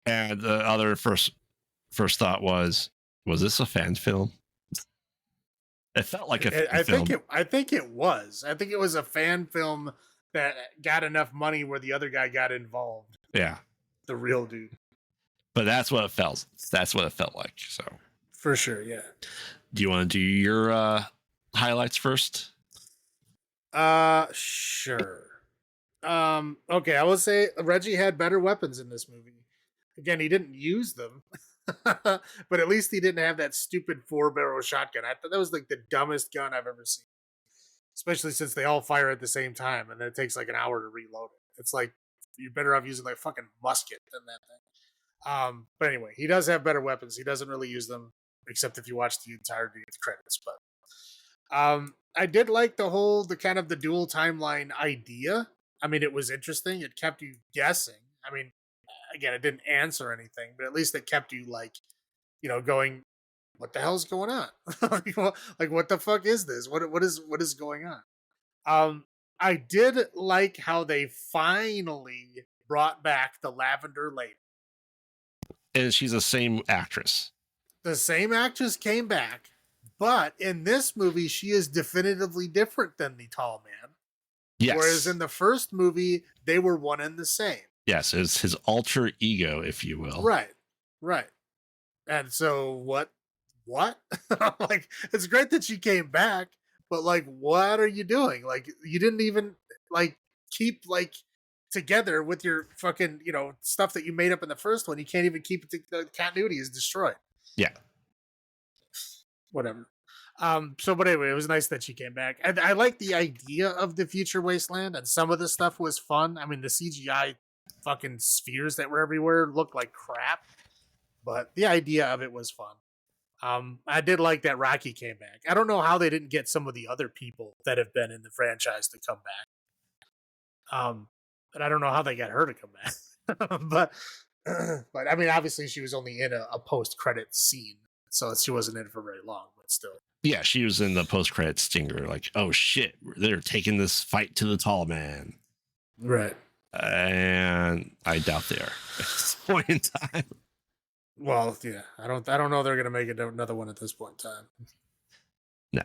And the other first thought was this a fan film? It felt like a fan film. I think it was. I think it was a fan film that got enough money where the other guy got involved. Yeah. The real dude. But that's what it felt. That's what it felt like. So for sure, yeah. Do you want to do your highlights first? Sure. Okay, I will say Reggie had better weapons in this movie. Again, he didn't use them, but at least he didn't have that stupid 4-barrel shotgun. I thought that was like the dumbest gun I've ever seen, especially since they all fire at the same time and then it takes like an hour to reload it. It's like you're better off using like fucking musket than that thing. But anyway, he does have better weapons. He doesn't really use them except if you watch the entirety of the credits. But I did like the kind of the dual timeline idea. I mean, it was interesting. It kept you guessing. I mean, again, it didn't answer anything, but at least it kept you like, going what the hell's going on? Like, what the fuck is this? What is going on? I did like how they finally brought back the Lavender Lady. And she's the same actress. The same actress came back, but in this movie, she is definitively different than the tall man. Yes. Whereas in the first movie, they were one and the same. Yes, it's his alter ego, if you will. Right. And so what? Like, it's great that she came back, but like, what are you doing? Like, you didn't even like keep like together with your fucking, stuff that you made up in the first one. You can't even keep it. The continuity is destroyed. Yeah. Whatever. But anyway, it was nice that she came back. And I like the idea of the future wasteland, and some of the stuff was fun. I mean, the CGI fucking spheres that were everywhere looked like crap, but the idea of it was fun. I did like that Rocky came back. I don't know how they didn't get some of the other people that have been in the franchise to come back. But I don't know how they got her to come back. but I mean, obviously she was only in a post-credit scene, so she wasn't in it for very long, but still. Yeah, she was in the post-credit stinger, like, oh shit, they're taking this fight to the tall man. Right. And I doubt they are at this point in time. Well, yeah, I don't know they're gonna make another one at this point in time. No.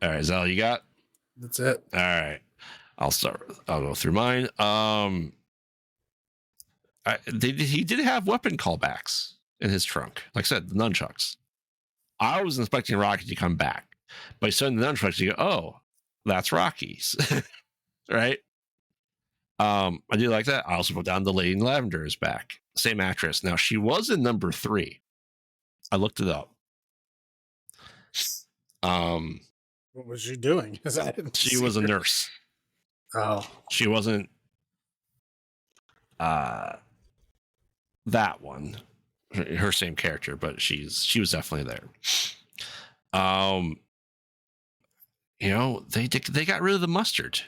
All right, is that all you got? That's it. All right, I'll go through mine. He did have weapon callbacks in his trunk. Like I said, the nunchucks. I was expecting Rocky to come back, but he said the nunchucks. You go, oh, that's Rocky's, right? I do like that. I also put down the Lady in Lavender is back. Same actress. Now, she was in number 3. I looked it up. What was she doing? She was a nurse. Oh. She wasn't that one. Her same character, but she was definitely there. They got rid of the mustard.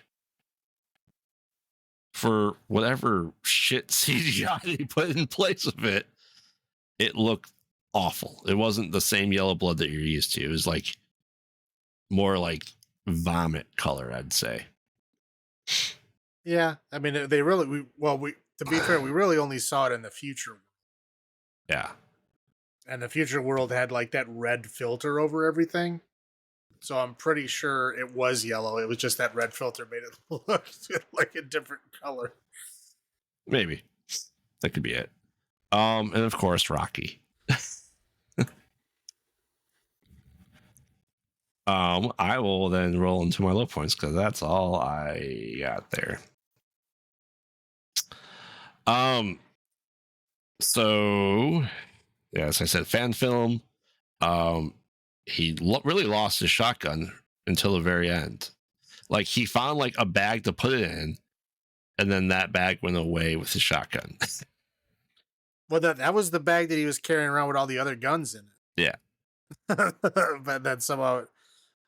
For whatever shit CGI they put in place of it, it looked awful. It wasn't the same yellow blood that you're used to. It was like more like vomit color, I'd say. Yeah, I mean, they really to be fair, we really only saw it in the future. Yeah, and the future world had like that red filter over everything. So I'm pretty sure it was yellow. It was just that red filter made it look like a different color. Maybe. That could be it. And of course, Rocky. I will then roll into my low points because that's all I got there. So, yeah, as I said, fan film. He really lost his shotgun until the very end. Like, he found like a bag to put it in, and then that bag went away with his shotgun. Well, that was the bag that he was carrying around with all the other guns in it. Yeah. But then somehow,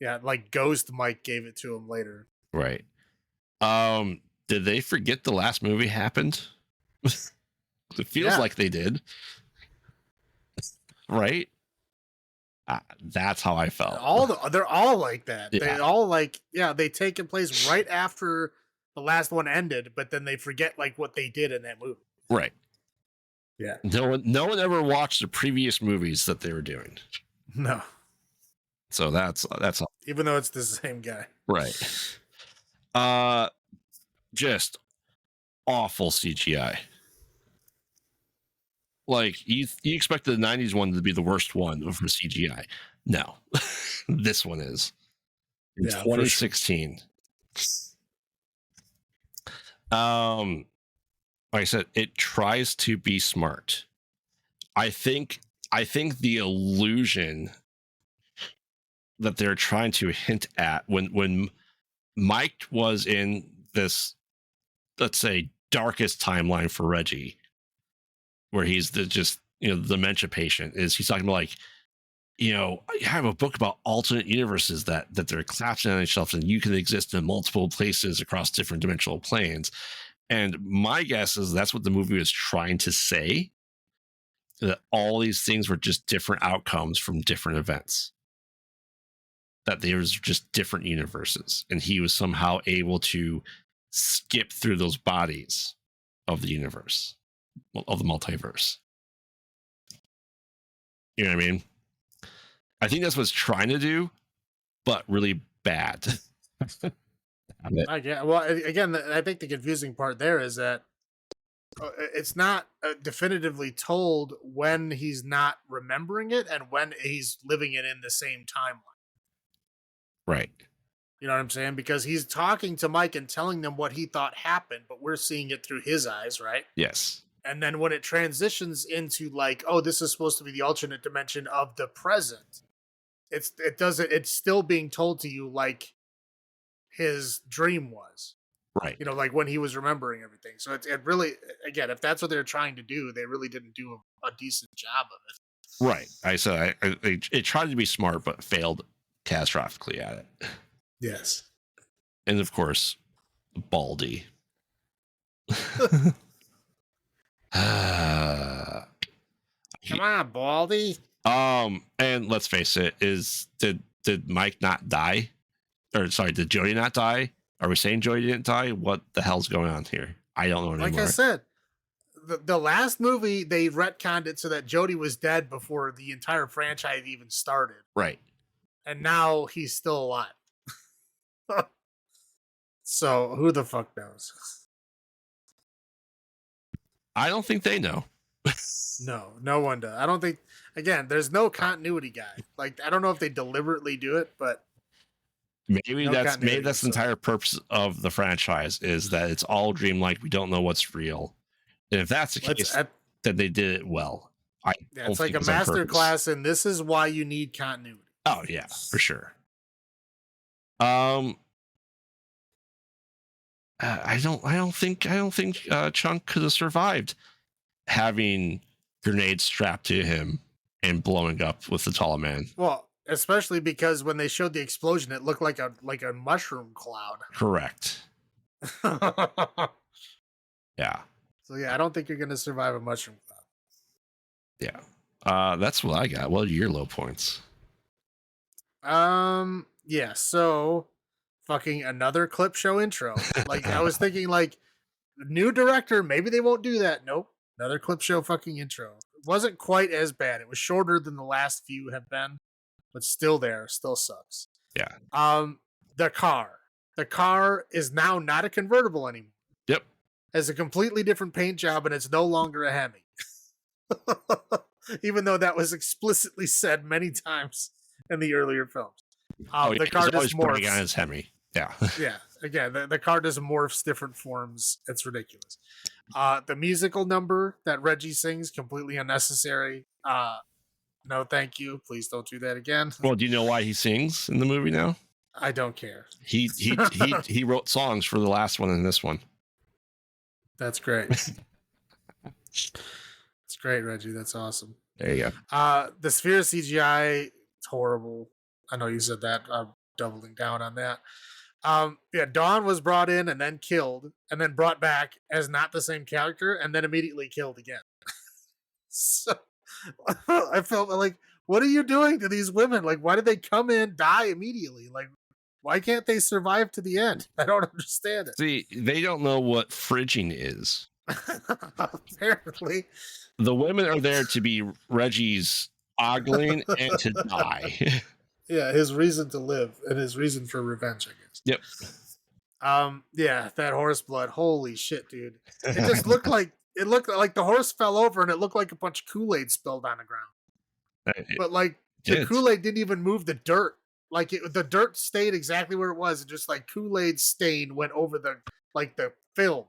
like Ghost Mike gave it to him later. Right. Did they forget the last movie happened? It feels like they did. Right? That's how I felt. They're all like that. Yeah. They all they take place right after the last one ended, but then they forget like what they did in that movie. Right. Yeah. No one ever watched the previous movies that they were doing. No. So that's all. Even though it's the same guy. Right. Just awful CGI. Like, you expected the 90s one to be the worst one for CGI. No. This one is. In 2016. Sure. Like I said, it tries to be smart. I think the illusion that they're trying to hint at when Mike was in this, let's say, darkest timeline for Reggie, where he's the dementia patient, is he's talking about like, I have a book about alternate universes that they're collapsing on themselves, and you can exist in multiple places across different dimensional planes. And my guess is that's what the movie was trying to say. that all these things were just different outcomes from different events. That there was just different universes, and he was somehow able to skip through those bodies of the universe, of the multiverse. You know what I mean? I think that's what it's trying to do, but really bad. I get. Well, again, I think the confusing part there is that it's not definitively told when he's not remembering it and when he's living it in the same timeline. Right. You know what I'm saying? Because he's talking to Mike and telling them what he thought happened, but we're seeing it through his eyes, right? Yes. And then when it transitions into like, oh, this is supposed to be the alternate dimension of the present, it's still being told to you like his dream was. Right. You know, like when he was remembering everything. So it really, again, if that's what they're trying to do, they really didn't do a decent job of it. Right. I said it tried to be smart, but failed catastrophically at it. Yes. And of course, Baldy. Come on, Baldy. And let's face it, did Mike not die? Or sorry, did Jody not die? Are we saying Jody didn't die? What the hell's going on here? I don't know anymore. Like I said, the last movie they retconned it so that Jody was dead before the entire franchise even started. Right. And now he's still alive. So who the fuck knows? I don't think they know. No one does. I don't think. Again, there's no continuity guy. Like I don't know if they deliberately do it, but maybe that's the entire purpose of the franchise is that it's all dreamlike. We don't know what's real, and if that's the case, then they did it well. It's like a master class, and this is why you need continuity. Oh yeah, for sure. I don't think Chunk could have survived having grenades strapped to him and blowing up with the tall man. Well, especially because when they showed the explosion, it looked like a mushroom cloud. Correct. Yeah. So yeah, I don't think you're gonna survive a mushroom cloud. Yeah. That's what I got. What are your low points? Yeah, so fucking another clip show intro. Like I was thinking like new director, maybe they won't do that. Nope. Another clip show fucking intro. It wasn't quite as bad. It was shorter than the last few have been, but still there, still sucks. Yeah. The car. The car is now not a convertible anymore. Yep. Has a completely different paint job and it's no longer a Hemi. Even though that was explicitly said many times in the earlier films. The car just morphs. On his Hemi. Yeah. Yeah. Again, the car just morphs different forms. It's ridiculous. The musical number that Reggie sings, completely unnecessary. No, thank you. Please don't do that again. Well, do you know why he sings in the movie now? I don't care. He wrote songs for the last one and this one. That's great. It's great, Reggie. That's awesome. There you go. The Sphere CGI, it's horrible. I know you said that. I'm doubling down on that. Dawn was brought in and then killed and then brought back as not the same character and then immediately killed again. So I felt like, what are you doing to these women? Like, why did they come in, die immediately? Like, why can't they survive to the end? I don't understand it. See, they don't know what fridging is. Apparently. The women are there to be Reggie's ogling and to die. Yeah, his reason to live and his reason for revenge, I guess. Yep. Yeah, that horse blood. Holy shit, dude. It just looked like the horse fell over and it looked like a bunch of Kool-Aid spilled on the ground. But like the Kool-Aid didn't even move the dirt. Like the dirt stayed exactly where it was. And just like Kool-Aid stain went over the film.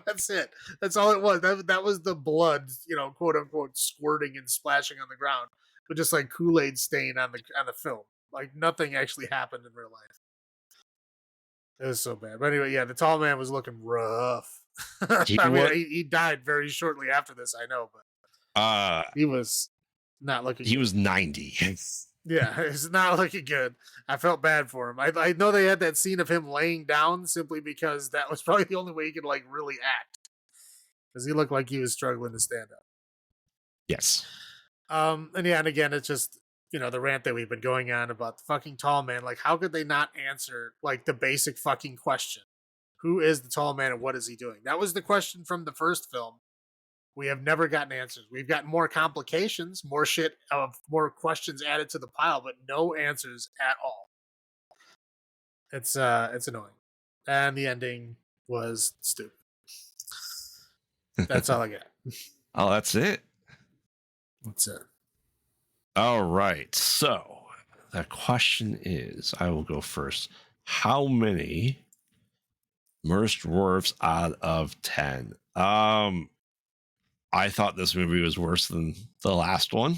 That's it. That's all it was. That was the blood, quote unquote, squirting and splashing on the ground. But just like Kool-Aid stain on the film. Like nothing actually happened in real life. It was so bad. But anyway, yeah, the tall man was looking rough. He died very shortly after this, I know, but he was not looking He was 90. Yeah, it's not looking good. I felt bad for him. I know they had that scene of him laying down simply because that was probably the only way he could like really act. Because he looked like he was struggling to stand up. Yes. And yeah, and again, it's just the rant that we've been going on about the fucking tall man. Like, how could they not answer like the basic fucking question? Who is the tall man and what is he doing? That was the question from the first film. We have never gotten answers. We've gotten more complications, more shit, more questions added to the pile, but no answers at all. It's annoying, and the ending was stupid. That's all I got. Oh, that's it. That's it. All right. So the question is, I will go first. How many merged dwarves out of 10? I thought this movie was worse than the last one.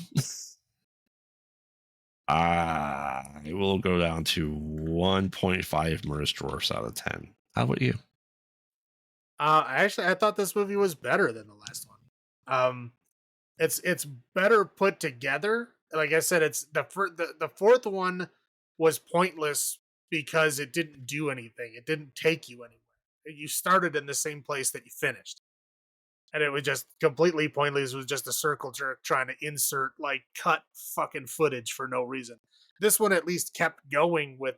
I will go down to 1.5 merged dwarfs out of 10. How about you? I thought this movie was better than the last one. It's better put together. Like I said, it's the fourth one was pointless because it didn't do anything. It didn't take you anywhere. You started in the same place that you finished, and it was just completely pointless. It was just a circle jerk trying to insert like cut fucking footage for no reason. This one at least kept going with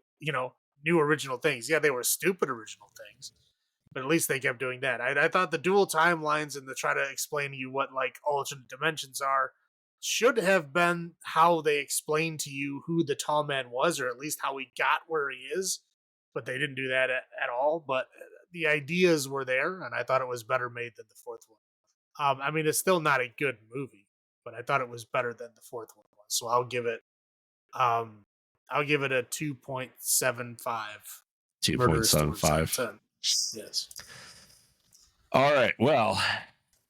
new original things. Yeah, they were stupid original things, but at least they kept doing that. I thought the dual timelines and the try to explain to you what like alternate dimensions are should have been how they explained to you who the tall man was, or at least how he got where he is. But they didn't do that at all. But the ideas were there, and I thought it was better made than the fourth one. I mean, it's still not a good movie, but I thought it was better than the fourth one was. So um, I'll give it a 2.75. 2.75. Yes. All right. Well,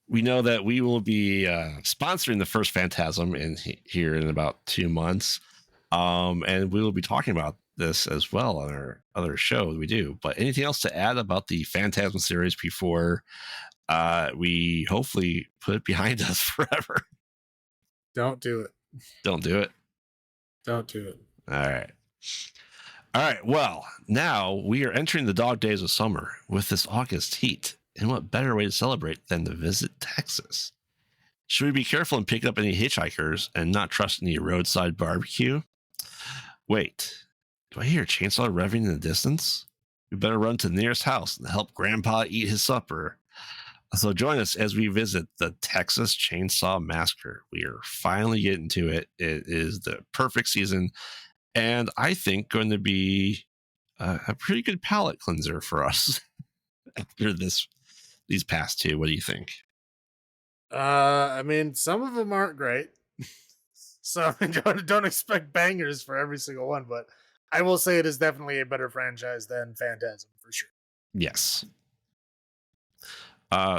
we know that we will be sponsoring the first Phantasm here in about 2 months. And we will be talking about this as well on our other show we do. But anything else to add about the Phantasm series before we hopefully put it behind us forever? Don't do it. Don't do it. Don't do it. All right. All right. Well, now we are entering the dog days of summer with this August heat. And what better way to celebrate than to visit Texas? Should we be careful and pick up any hitchhikers and not trust any roadside barbecue? Wait, do I hear a chainsaw revving in the distance? We better run to the nearest house and help Grandpa eat his supper. So join us as we visit the Texas Chainsaw Massacre. We are finally getting to it. It is the perfect season, and I think going to be a pretty good palate cleanser for us after these past two. What do you think? I mean, some of them aren't great, so don't expect bangers for every single one. But I will say it is definitely a better franchise than Phantasm for sure. Yes.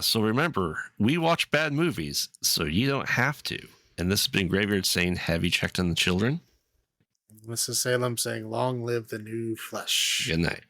So remember, we watch bad movies, so you don't have to. And this has been Graveyard saying, have you checked on the children? Mrs. Salem saying, long live the new flesh. Good night.